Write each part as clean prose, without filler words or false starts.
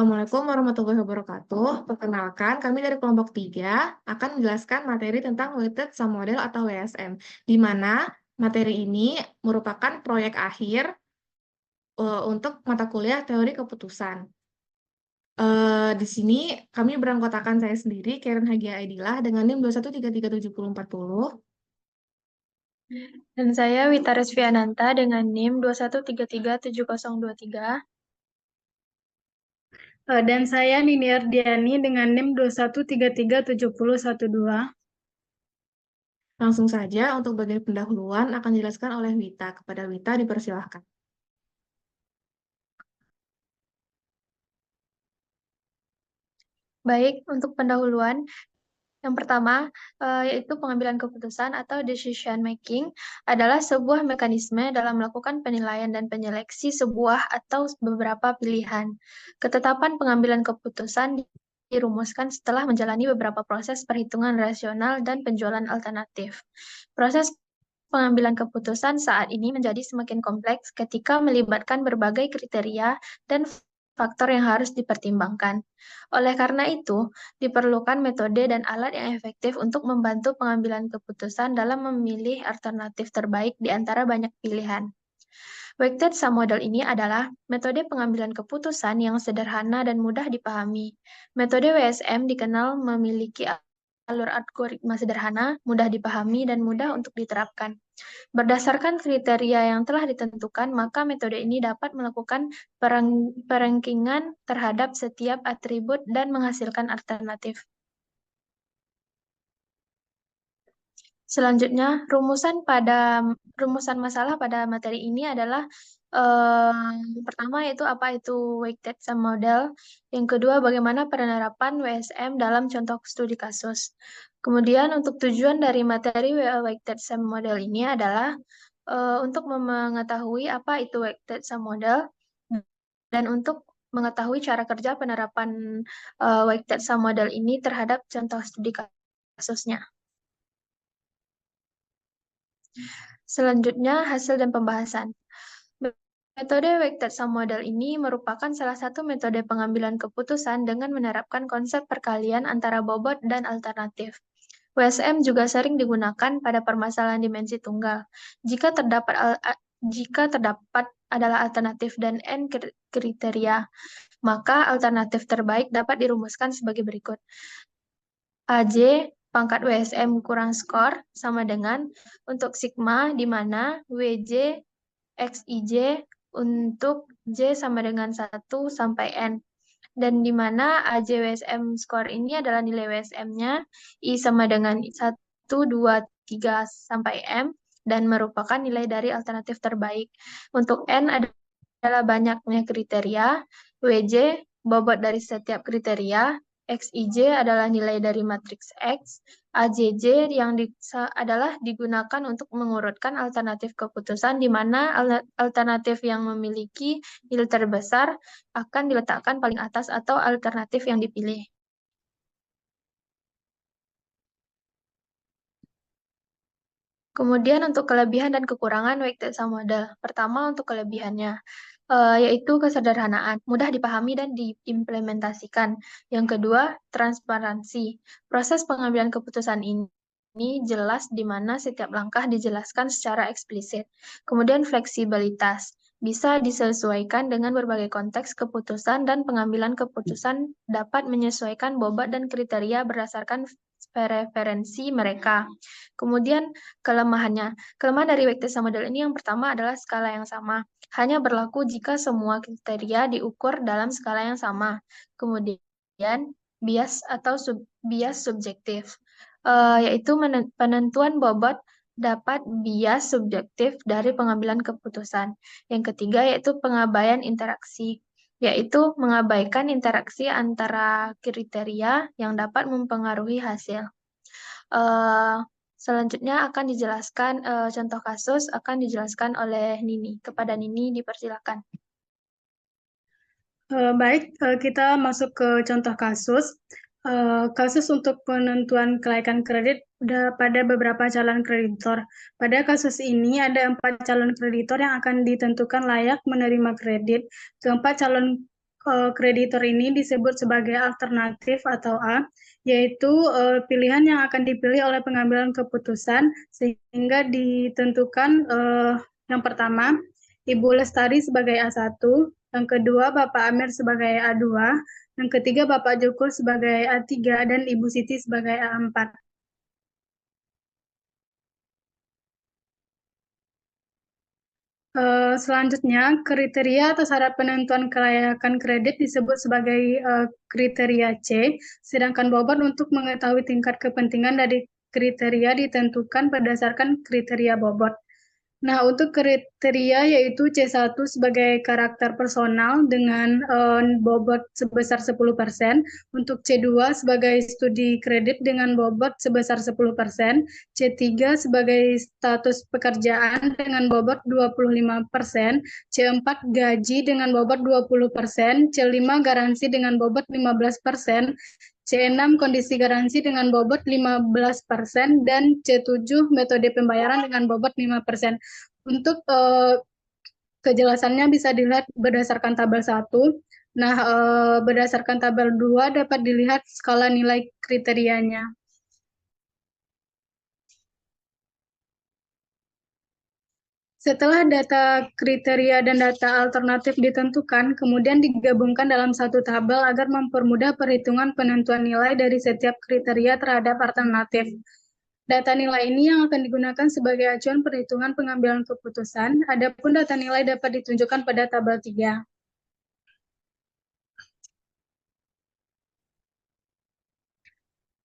Assalamualaikum warahmatullahi wabarakatuh. Perkenalkan, kami dari kelompok 3 akan menjelaskan materi tentang Weighted Sum Model atau WSM, di mana materi ini merupakan proyek akhir untuk mata kuliah teori keputusan. Di sini kami beranggotakan saya sendiri, Karen Hagia Aidillah, dengan NIM 2133740. Dan saya Wita Resviananta dengan NIM 2133723. Dan saya Nini Ardiani dengan NIM 2133712. Langsung saja untuk bagian pendahuluan akan dijelaskan oleh Wita. Kepada Wita dipersilahkan. Baik, untuk pendahuluan, yang pertama, yaitu pengambilan keputusan atau decision making adalah sebuah mekanisme dalam melakukan penilaian dan penyeleksi sebuah atau beberapa pilihan. Ketetapan pengambilan keputusan dirumuskan setelah menjalani beberapa proses perhitungan rasional dan penjualan alternatif. Proses pengambilan keputusan saat ini menjadi semakin kompleks ketika melibatkan berbagai kriteria dan faktor yang harus dipertimbangkan. Oleh karena itu, diperlukan metode dan alat yang efektif untuk membantu pengambilan keputusan dalam memilih alternatif terbaik di antara banyak pilihan. Weighted Sum Model ini adalah metode pengambilan keputusan yang sederhana dan mudah dipahami. Metode WSM dikenal memiliki alur algoritma sederhana, mudah dipahami, dan mudah untuk diterapkan. Berdasarkan kriteria yang telah ditentukan, maka metode ini dapat melakukan perangkingan terhadap setiap atribut dan menghasilkan alternatif. Selanjutnya, rumusan masalah pada materi ini adalah pertama yaitu apa itu weighted sum model, yang kedua bagaimana penerapan WSM dalam contoh studi kasus. Kemudian untuk tujuan dari materi weighted sum model ini adalah untuk mengetahui apa itu weighted sum model dan untuk mengetahui cara kerja penerapan weighted sum model ini terhadap contoh studi kasusnya. Selanjutnya, hasil dan pembahasan. Metode weighted sum model ini merupakan salah satu metode pengambilan keputusan dengan menerapkan konsep perkalian antara bobot dan alternatif. WSM juga sering digunakan pada permasalahan dimensi tunggal. Jika terdapat adalah alternatif dan N kriteria, maka alternatif terbaik dapat dirumuskan sebagai berikut. AJ pangkat WSM kurang skor sama dengan untuk sigma di mana WJ XIJ untuk J sama dengan 1 sampai N. Dan di mana AJ WSM skor ini adalah nilai WSM-nya, I sama dengan 1, 2, 3 sampai M, dan merupakan nilai dari alternatif terbaik. Untuk N adalah banyaknya kriteria, WJ bobot dari setiap kriteria, XIJ adalah nilai dari matriks X, AJJ yang adalah digunakan untuk mengurutkan alternatif keputusan di mana alternatif yang memiliki nilai terbesar akan diletakkan paling atas atau alternatif yang dipilih. Kemudian untuk kelebihan dan kekurangan weighted sum model. Pertama untuk kelebihannya, yaitu kesederhanaan, mudah dipahami dan diimplementasikan. Yang kedua, transparansi. Proses pengambilan keputusan ini jelas di mana setiap langkah dijelaskan secara eksplisit. Kemudian fleksibilitas, bisa disesuaikan dengan berbagai konteks keputusan dan pengambilan keputusan dapat menyesuaikan bobot dan kriteria berdasarkan preferensi mereka. Kemudian kelemahannya. Kelemahan dari weighted sum model ini yang pertama adalah skala yang sama. Hanya berlaku jika semua kriteria diukur dalam skala yang sama. Kemudian bias atau bias subjektif, yaitu penentuan bobot dapat bias subjektif dari pengambilan keputusan. Yang ketiga yaitu pengabaian interaksi, yaitu mengabaikan interaksi antara kriteria yang dapat mempengaruhi hasil. Selanjutnya akan dijelaskan contoh kasus akan dijelaskan oleh Nini. Kepada Nini dipersilakan. Baik, kita masuk ke contoh kasus. Kasus untuk penentuan kelaikan kredit pada beberapa calon kreditor. Pada kasus ini ada 4 calon kreditor yang akan ditentukan layak menerima kredit. Keempat calon kreditor ini disebut sebagai alternatif atau A, yaitu pilihan yang akan dipilih oleh pengambilan keputusan sehingga ditentukan yang pertama Ibu Lestari sebagai A1, yang kedua Bapak Amir sebagai A2, yang ketiga Bapak Joko sebagai A3, dan Ibu Siti sebagai A4. Selanjutnya, kriteria atau syarat penentuan kelayakan kredit disebut sebagai kriteria C, sedangkan bobot untuk mengetahui tingkat kepentingan dari kriteria ditentukan berdasarkan kriteria bobot. Nah, untuk kriteria yaitu C1 sebagai karakter personal dengan bobot sebesar 10%, untuk C2 sebagai studi kredit dengan bobot sebesar 10%, C3 sebagai status pekerjaan dengan bobot 25%, C4 gaji dengan bobot 20%, C5 garansi dengan bobot 15%, C6 kondisi garansi dengan bobot 15%, dan C7 metode pembayaran dengan bobot 5%. Untuk kejelasannya bisa dilihat berdasarkan tabel 1. Nah, berdasarkan tabel 2 dapat dilihat skala nilai kriterianya. Setelah data kriteria dan data alternatif ditentukan, kemudian digabungkan dalam satu tabel agar mempermudah perhitungan penentuan nilai dari setiap kriteria terhadap alternatif. Data nilai ini yang akan digunakan sebagai acuan perhitungan pengambilan keputusan. Adapun data nilai dapat ditunjukkan pada tabel 3.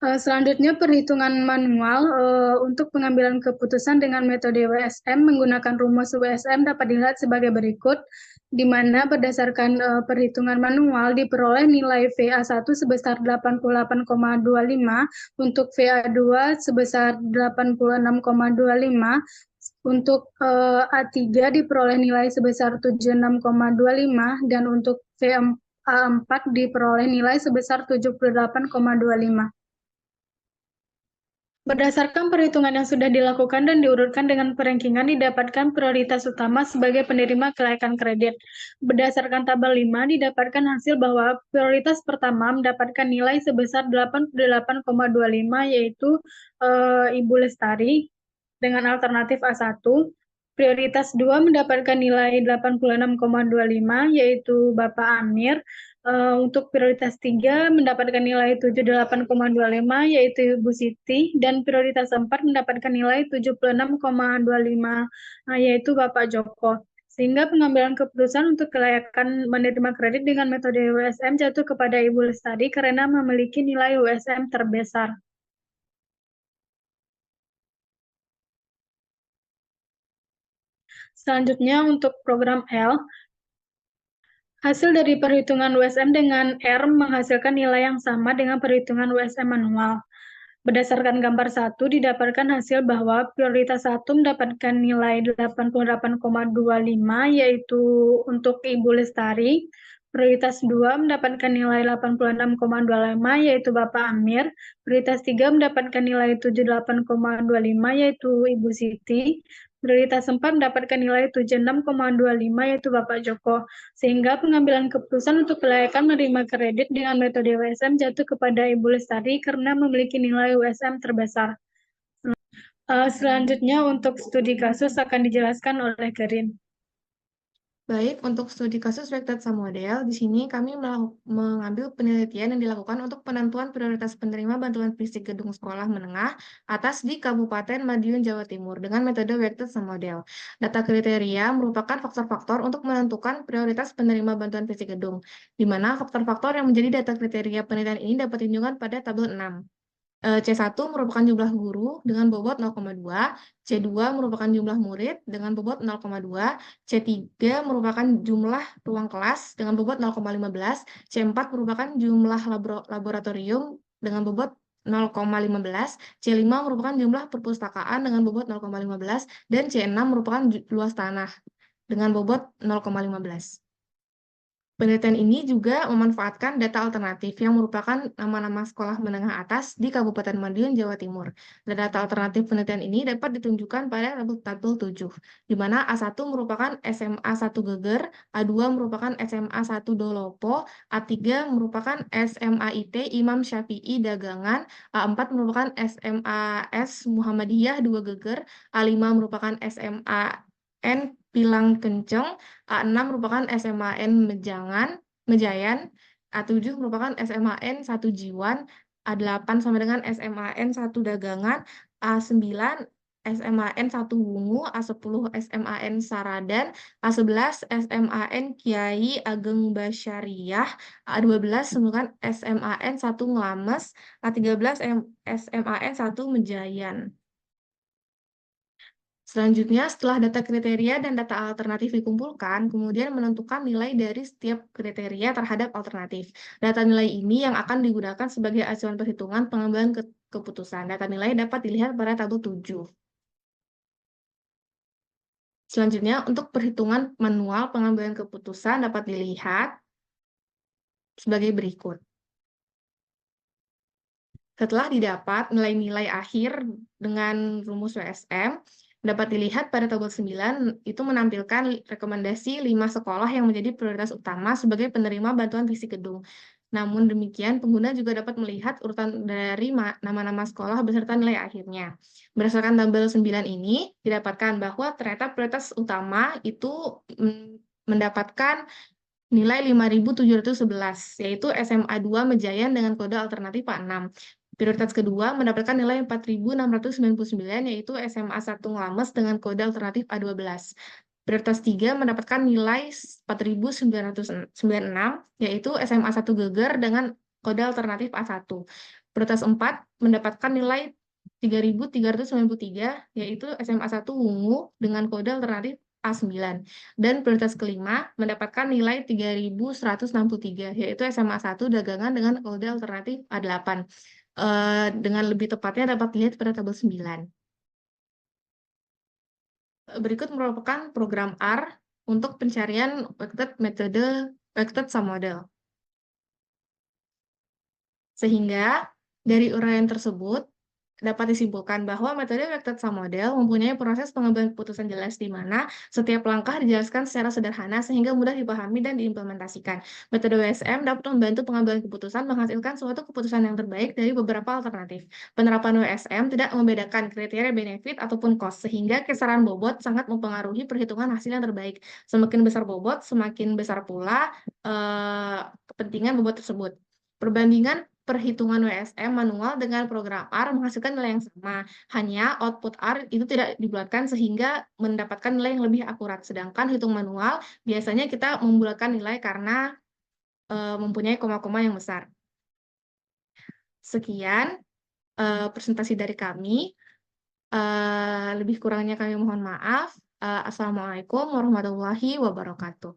Selanjutnya, perhitungan manual untuk pengambilan keputusan dengan metode WSM menggunakan rumus WSM dapat dilihat sebagai berikut, di mana berdasarkan perhitungan manual diperoleh nilai VA1 sebesar 88,25, untuk VA2 sebesar 86,25, untuk A3 diperoleh nilai sebesar 76,25, dan untuk VA4 diperoleh nilai sebesar 78,25. Berdasarkan perhitungan yang sudah dilakukan dan diurutkan dengan perankingan, didapatkan prioritas utama sebagai penerima kelayakan kredit. Berdasarkan tabel 5, didapatkan hasil bahwa prioritas pertama mendapatkan nilai sebesar 88,25, yaitu Ibu Lestari dengan alternatif A1. Prioritas 2 mendapatkan nilai 86,25, yaitu Bapak Amir. Untuk prioritas 3 mendapatkan nilai 78,25, yaitu Ibu Siti, dan prioritas 4 mendapatkan nilai 76,25, yaitu Bapak Joko. Sehingga pengambilan keputusan untuk kelayakan menerima kredit dengan metode WSM jatuh kepada Ibu Lestari karena memiliki nilai WSM terbesar. Selanjutnya untuk program L, hasil dari perhitungan WSM dengan R menghasilkan nilai yang sama dengan perhitungan WSM manual. Berdasarkan gambar 1, didapatkan hasil bahwa prioritas 1 mendapatkan nilai 88,25, yaitu untuk Ibu Lestari. Prioritas 2 mendapatkan nilai 86,25, yaitu Bapak Amir. Prioritas 3 mendapatkan nilai 78,25, yaitu Ibu Siti. Prioritas 4 mendapatkan nilai 76,25, yaitu Bapak Joko. Sehingga pengambilan keputusan untuk kelayakan menerima kredit dengan metode WSM jatuh kepada Ibu Lestari karena memiliki nilai WSM terbesar. Selanjutnya untuk studi kasus akan dijelaskan oleh Karin. Baik, untuk studi kasus weighted sum model, di sini kami mengambil penelitian yang dilakukan untuk penentuan prioritas penerima bantuan fisik gedung sekolah menengah atas di Kabupaten Madiun, Jawa Timur dengan metode weighted sum model. Data kriteria merupakan faktor-faktor untuk menentukan prioritas penerima bantuan fisik gedung, di mana faktor-faktor yang menjadi data kriteria penelitian ini dapat ditunjukkan pada tabel 6. C1 merupakan jumlah guru dengan bobot 0,2, C2 merupakan jumlah murid dengan bobot 0,2, C3 merupakan jumlah ruang kelas dengan bobot 0,15, C4 merupakan jumlah laboratorium dengan bobot 0,15, C5 merupakan jumlah perpustakaan dengan bobot 0,15, dan C6 merupakan luas tanah dengan bobot 0,15. Penelitian ini juga memanfaatkan data alternatif yang merupakan nama-nama sekolah menengah atas di Kabupaten Madiun, Jawa Timur. Dan data alternatif penelitian ini dapat ditunjukkan pada tabel 7, di mana A1 merupakan SMA 1 Geger, A2 merupakan SMA 1 Dolopo, A3 merupakan SMA IT Imam Syafi'i Dagangan, A4 merupakan SMA S Muhammadiyah 2 Geger, A5 merupakan SMA N Pilang Kenceng, A6 merupakan SMAN Mejayan, A7 merupakan SMAN 1 Jiwan, A8 sama dengan SMAN 1 Dagangan, A9 SMAN 1 Wungu, A10 SMAN Saradan, A11 SMAN Kiai Ageng Basyariah, A12 merupakan SMAN 1 Nglames, A13 SMAN 1 Mejayan. Selanjutnya, setelah data kriteria dan data alternatif dikumpulkan, kemudian menentukan nilai dari setiap kriteria terhadap alternatif. Data nilai ini yang akan digunakan sebagai acuan perhitungan pengambilan keputusan. Data nilai dapat dilihat pada tabel 7. Selanjutnya, untuk perhitungan manual pengambilan keputusan dapat dilihat sebagai berikut. Setelah didapat nilai-nilai akhir dengan rumus WSM, dapat dilihat pada tabel 9, itu menampilkan rekomendasi 5 sekolah yang menjadi prioritas utama sebagai penerima bantuan fisik gedung. Namun demikian, pengguna juga dapat melihat urutan dari nama-nama sekolah beserta nilai akhirnya. Berdasarkan tabel 9 ini, didapatkan bahwa ternyata prioritas utama itu mendapatkan nilai 5.711, yaitu SMA 2 Mejayan dengan kode alternatif A6. Prioritas kedua mendapatkan nilai 4.699, yaitu SMA 1 Nglames dengan kode alternatif A12. Prioritas 3 mendapatkan nilai 4.996, yaitu SMA 1 Geger dengan kode alternatif A1. Prioritas 4 mendapatkan nilai 3.393, yaitu SMA 1 Wungu dengan kode alternatif A9. Dan prioritas kelima mendapatkan nilai 3.163, yaitu SMA 1 Dagangan dengan kode alternatif A8. Dengan lebih tepatnya dapat dilihat pada tabel 9. Berikut merupakan program R untuk pencarian metode weighted submodel. Sehingga dari uraian tersebut dapat disimpulkan bahwa metode weighted submodel mempunyai proses pengambilan keputusan jelas di mana setiap langkah dijelaskan secara sederhana sehingga mudah dipahami dan diimplementasikan. Metode WSM dapat membantu pengambilan keputusan menghasilkan suatu keputusan yang terbaik dari beberapa alternatif. Penerapan WSM tidak membedakan kriteria benefit ataupun cost, sehingga kisaran bobot sangat mempengaruhi perhitungan hasil yang terbaik. Semakin besar bobot, semakin besar pula kepentingan bobot tersebut. Perbandingan perhitungan WSM manual dengan program R menghasilkan nilai yang sama. Hanya output R itu tidak dibulatkan sehingga mendapatkan nilai yang lebih akurat. Sedangkan hitung manual biasanya kita membulatkan nilai karena mempunyai koma-koma yang besar. Sekian presentasi dari kami. Lebih kurangnya kami mohon maaf. Assalamualaikum warahmatullahi wabarakatuh.